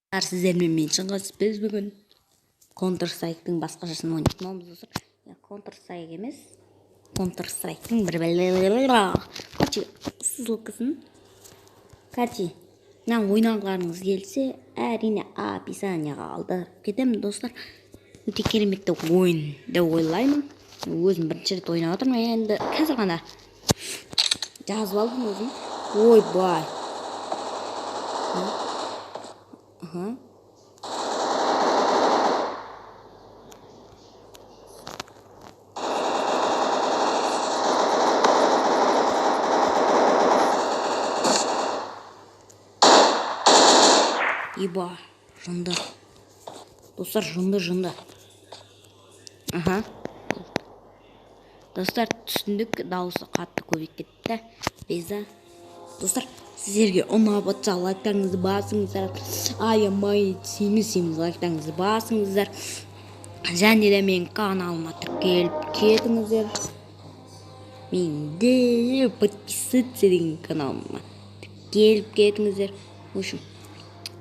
Сіздермен мен Шыңғыс. Біз бүгін Counter Strike'тың басқашасын ойнайтын достар. Counter Strike емес, Counter Strike'тың бір ссылкасын ойнағыларыңыз келсе, әрине описанияға қалдырып кетемін достар. Өте кереметті ойын деп ойлаймын. Өзім бірінші рет ойнап отырмын, енді қазір ғана жазып алдым өзім. Ойбай. Иба, жынды. Достар, жынды. Достар, түсіндік, дауысы қатты көбейіп кетті. Беза. Достар, сіздерге ұнап отса лайктарыңызды басыңыздар. Аямай семіз лайктарыңызды басыңыздар. Және де мен каналыма тіркеліп кетіңіздер. Менде подписаться деген каналыма тіркеліп кетіңіздер. В общем,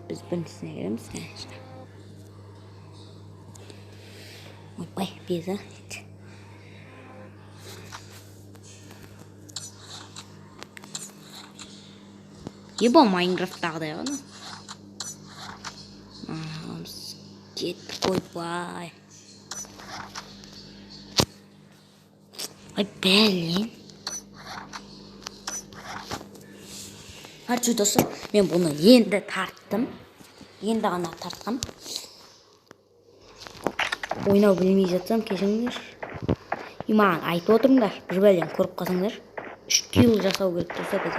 біз біріншісіне кереміз, конечно. Ойбай, беза. Еба Майнкрафттағыдай ғана. Кеттік, ойбай. Ой, бәлен. Арчу достар, мен бұны енді тарттым. Енді ғана тартқам. Ойнау білмей жатсам, кешіңдер. Маған айтып отырыңдар, бір бәлен көріп қалсаңдар. 3 килл жасау керек достар бізде.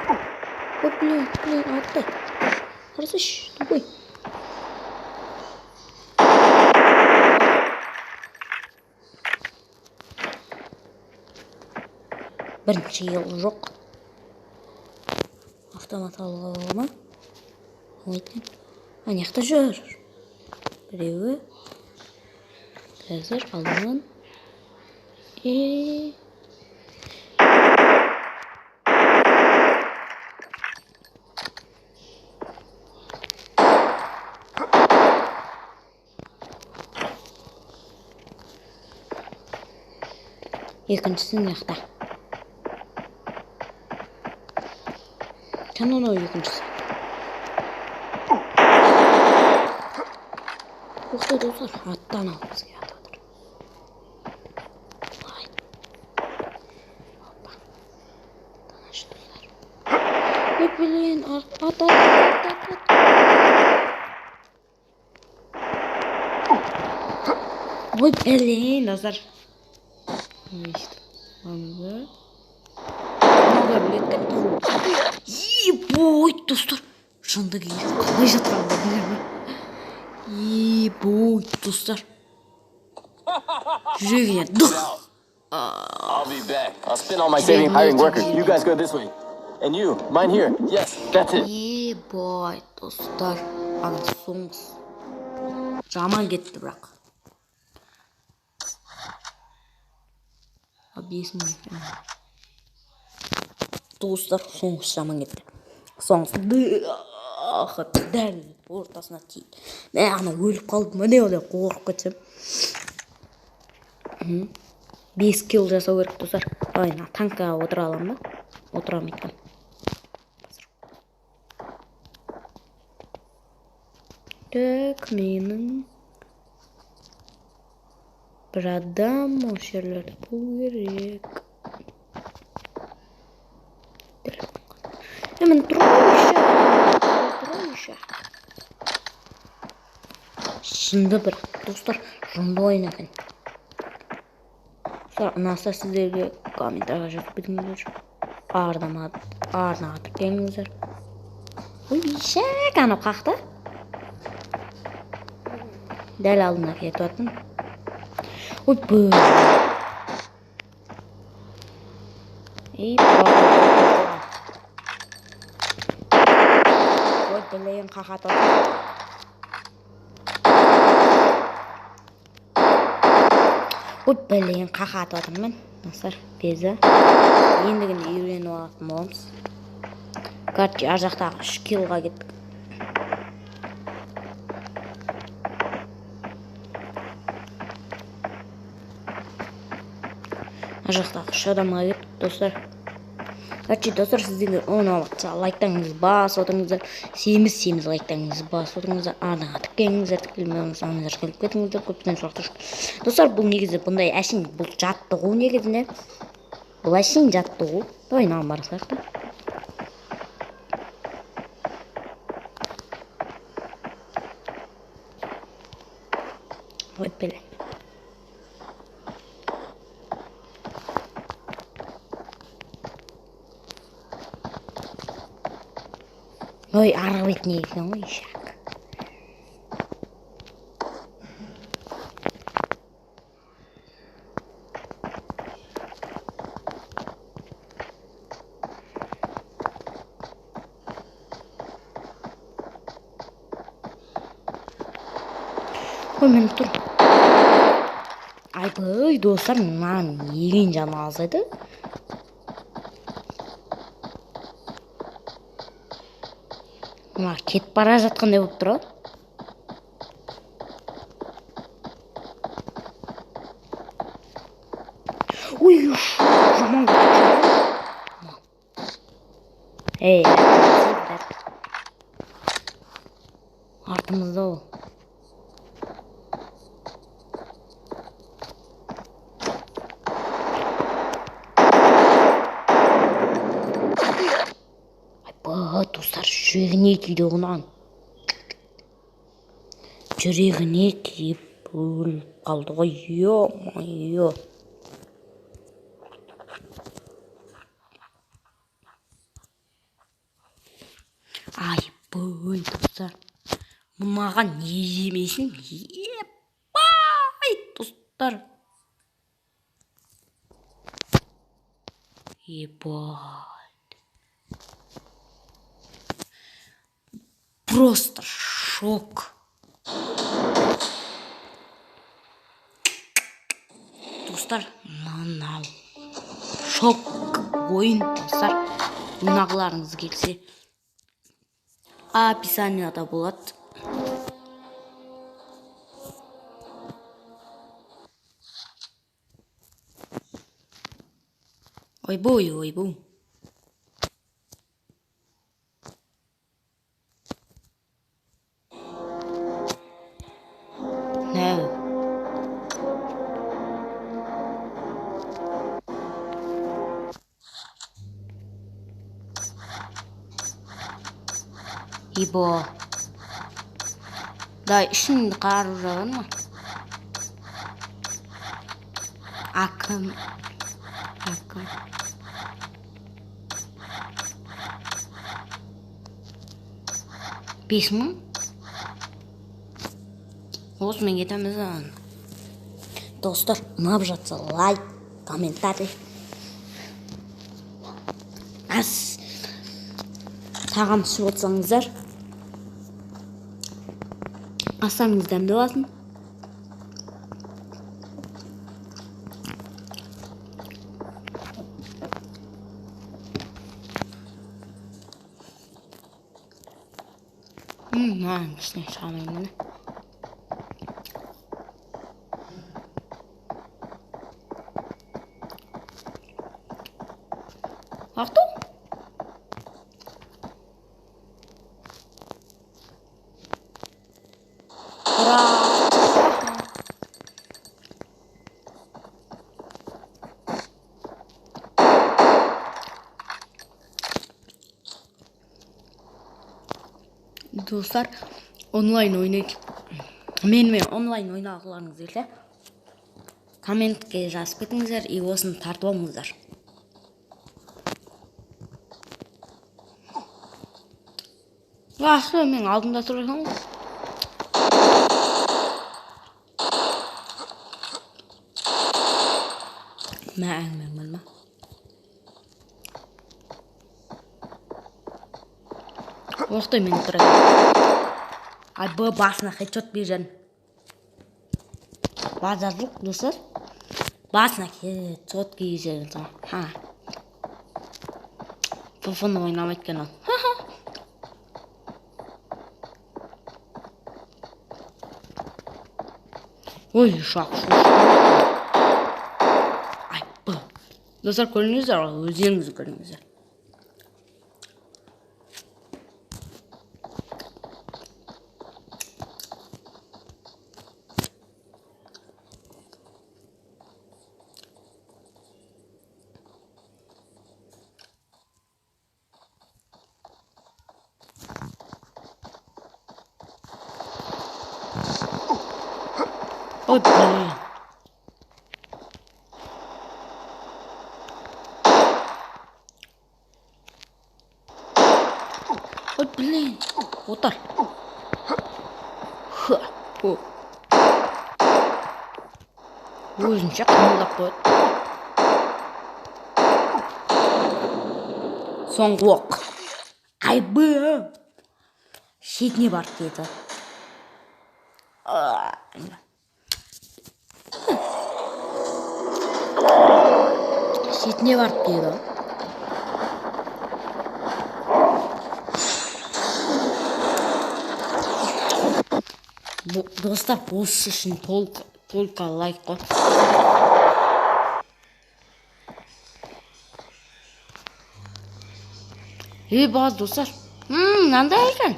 Ой, блин, атты. Қарасаш, тупой. Бірінші ел жоқ. Автомат алуға бола ма? Ойдың. Аяқта жүр. Біреуі. Қазір алдынан. Екіншісі маяқта. Канонау екіншісі. Оқты достар, аттан алғызға атадыр. Опа. Таныш достар. Ой, блин, ат. Ой, блин, достар. Ебой, достар, жынды кейіп қалай жатқанды білемін. Ебой, достар, жүрегіне дұқ. I'll be back. I'll spend all my saving hiring workers. You guys go this way. And you, mine here. Yes, that's it. Ебой, достар, ана соңыз жаман кетті бірақ. Объясни. Достар, соңыз жаман кетті. Соңыз дәл ортасына тиді. Мен ана өліп қалдым, міне олай қорқып кетсем. 5 килл жасау керек достар. Ай, танкаға отыра аламын ба? Отырамын екен. Так, менің бір адам осы жерлерді болу керек. Мен тұрайынша. Жынды бір, достар, жынды ойын екен. Ұнаса сіздерге комментарға жазып кетіңіздер. Арнаға тіркеліңіздер. Ой, шәк, анау қақты. Дәл алдына кетіп атын. Ой, бұл. Ой, білейін қақат атын. Ой, білейін қақат атын мен. Насыр, безі. Ендігін үйреніп алатын боламыз. Короче, ар жақтағы 3 киллға кеттік. жақтағы үш адамға кеттік достар. Короче, достар, сіздерге ұнаватса лайктарыңызды басып отырыңыздар, семіз лайктарыңызды басып отырыңыздар, арнаға тіркеліңіздер, тіркелмей болсаңыздар келіп кетіңіздер, көптеген сұрақтар жоқ. Достар, бұл негізі бұндай әшейін, бұл жаттығу негізінде. Бұл әшейін жаттығу. Давай мынаған барсақ та. Ой, бля. Ой, арғы бетіне екен ғой, шақ. Ой, мен тұр. Айбай, достар, мынаған еген жаны азайды. Мына кетіп бара жатқандай болып тұр. Ой, жаман кетіп. Ей, артымызда ол. Достар, жүрегіне тиді оған. Жүрегіне тиіп өліп қалды ғой. Йо-майо. Айбай, достар. Мынаған не жемесін? Ебай, достар. Ебай. Просто шок. Достар, мынау шок ойын, достар. Ойнағыларыңыз келсе описанияда болады. Ойбой. Ибо. Да, ішін қару жағын ма? Акым. 5000. Осымен кетеміз. Достар, ұнап жатса лайк, комментарий. Тағам ішіп отырсаңыздар, астарыңыз дәмді болсын. Маған кішіне шығамайын мұны. Ақту? Достар, онлайн ойнайық. Менімен онлайн ойнағыларыңыз келсе, комментке жазып кетіңіздер, и осыны тартып алыңыздар. Жақсы, мен алдымда тұрған ғой. Мәңмен. Оқтай мен тұрады. Ай, бұл басына хедшот берген. Базарлық, достар. Басына хедшот берген. Фофоны ойнамайды екен ол. Ой, шақ. Ай, бұл. Достар, көріңіздер, өздеріңіз көріңіздер. Ой, блин. Ой, блин. Отар. Ха. О. Өзінше қимылдап қояды. Соңғы оқ. Айбы. Шетіне барып деді. Шетіне барып деді. Достар, осы үшін толқа лайк қой. Баз достар. Мынандай екен.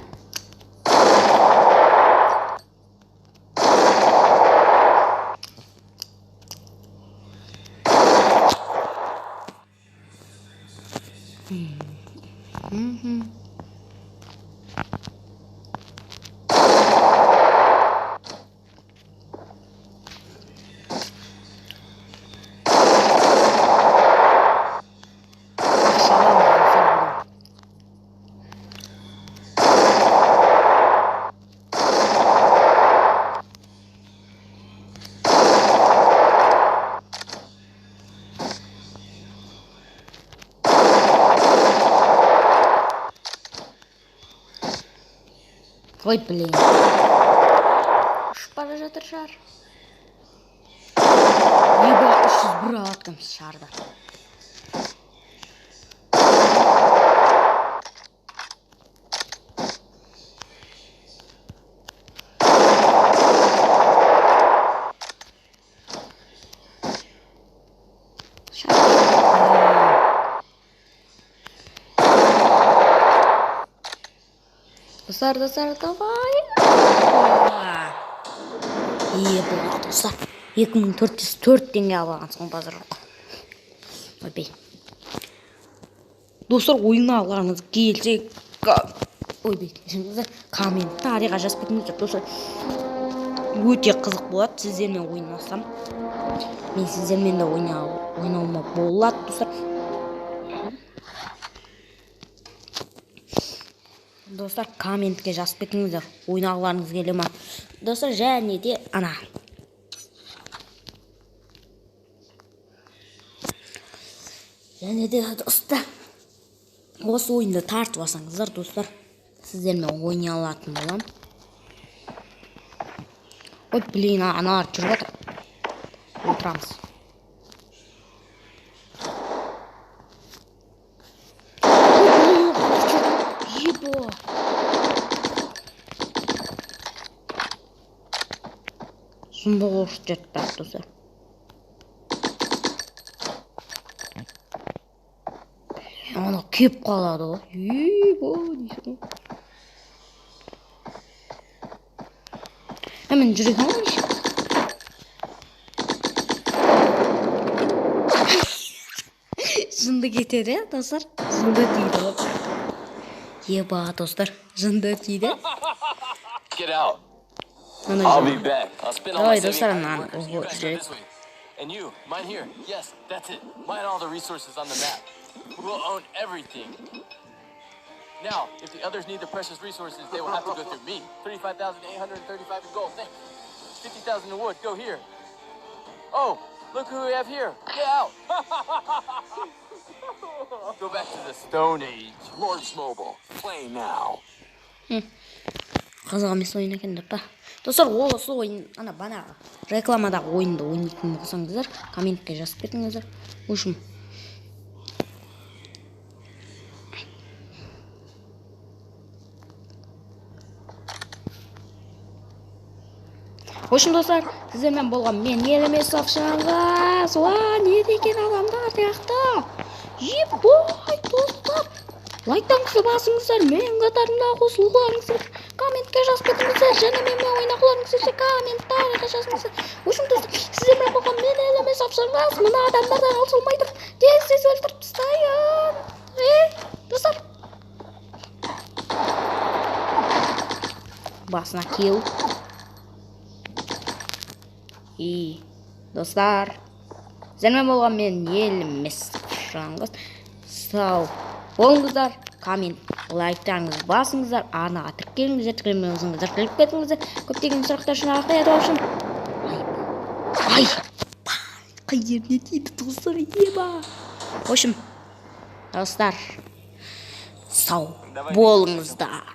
Ой, блин. Ұшып бара жатыр шар. Еба, 300 бір алаттым шарды. Достар, давай. Еба, достар. 2404 теңге алған соң базар жоқ. Ойбей. Достар, ойына алғаныңыз келсе, ойбей, комментарийға жазып кетіңіздер. Достар, өте қызық болады сіздермен ойнасам. Мен сіздермен де ойнауыма болады, достар. Достар, комментке жазып кетіңіздер, ойнағыларыңыз келе ма. Достар, және де ана. Және де достар, осы ойынды тартып алсаңыздар, достар, сіздермен ойнай алатын болам. Ой, блин, аналар жүріп жатыр. Отырамыз. Ебо. Сұмдық орыс жетті, достар. Ана кеп қалады ғой. Ебо, дейсің. Мен жүрегім ойшы. Жынды кетеді, достар. Жынды тиді. Еба, достар. Жынды тиді. Get out. I'll be back. I'll spend all my savings hiring workers. You guys go this way. And you, mine here. Yes, that's it. Mine all the resources on the map. We'll own everything. Now, if the others need the precious resources, they will have to go through me. 35,835 in gold. Thanks. 50,000 in wood. Go here. Oh, look who we have here. Get out. Go back to the Stone Age. Lord's Mobile. Play now. Қызық емес ойын екен деп па. Достар, осы ойын, ана банағы рекламадағы ойынды ойнайтын болсаңыздар, комментке жазып кетіңіздер. Ушым. Ошын достар, сіздермен болған мен елемес ақшаңыз. Не деген адамдар тияқты. Ебой, достар. Лайктаңызды басыңыздар, мен қатарында қосылғыларыңыздар. Комментке жазып кетіңіздер, және менімен ойнағыларыңыздар, комментарийға жазыңыздар. Ошын достар, сіздермен болған мен елемес ақшаңыз. Мына адамдардан алсылмай тұр. Тез өлтіріп тастайын. Достар. Басына килл. Достар, сіздермен болған мен елемес ақшаңыз. Сау болыңыздар, коммент, лайктарыңызды басыңыздар, арнаға тіркеліңіздер, тіркелмей өзіңіздер кіріп кетіңіздер. Көптеген сұрақтар үшін рахмет үшін. Ай, қай жеріне тиді достар, еба. В общем, достар, сау болыңыздар.